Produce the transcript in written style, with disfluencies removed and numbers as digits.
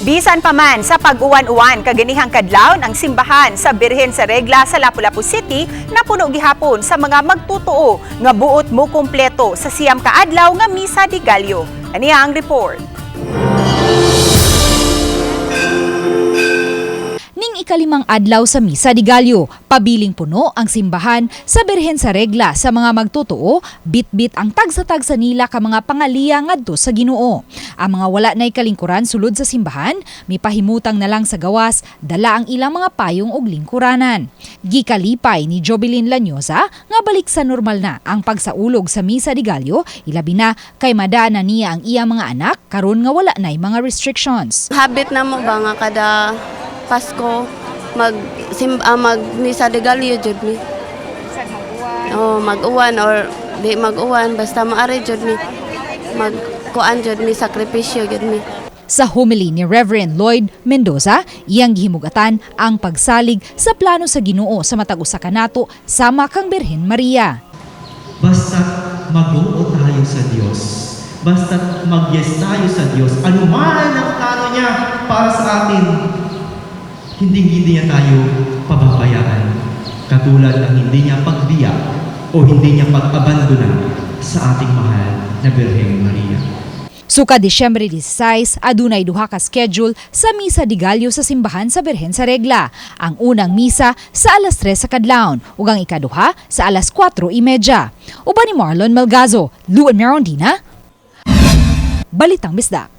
Bisan pa man sa pag-uwan-uwan kaganihang kadlawon ang simbahan sa Birhen sa Regla sa Lapu-Lapu City na puno gihapon sa mga magtutuo nga buot mo kumpleto sa siyam ka adlaw nga Misa de Gallo. Aniya ang report. Ning ikalimang adlaw sa Misa de Gallo, pabiling puno ang simbahan sa Birhen sa Regla sa mga magtutuo, bit-bit ang tagsa-tagsa nila ka mga pangaliya ngadto sa Ginoo. Ang mga wala nay kalingkuran sulod sa simbahan, mipahimutang na lang sa gawas, dala ang ilang mga payong ug lingkuranan. Gikalipay ni Jobilin Lanyosa nga balik sa normal na ang pagsaulog sa Misa de Gallo, ilabi na kay madaan na niya ang iyang mga anak karon nga wala nay mga restrictions. Habit na mo ba nga kada Pasko mag Misa de Gallo jud mi. Oh, mag-uwan or di mag-uwan basta maari jud mi. Magkuan jud mi sakripisyo jud mi. Sa homily ni Reverend Lloyd Mendoza, iyang gihimugatan ang pagsalig sa plano sa Ginoo sa matag usa ka nato sama kang Birhen Maria. Basta mag-uot tayo sa Diyos. Basta mag-yes tayo sa Diyos. Ano man ang plano niya para sa atin, hindi niya tayo pababayaan. Katulad ng hindi niya pagbiyak o hindi niya pag-abandona sa ating mahal na Birhen Maria. Suka Disyembre 16, adunay duha ka schedule sa Misa de Gallo sa simbahan sa Birhen sa Regla. Ang unang misa sa alas 3 sa kadlawon ug ang ikaduha sa alas 4:30. Uban ni Marlon Melgazo, Luan Merondina, Balitang Bisdak.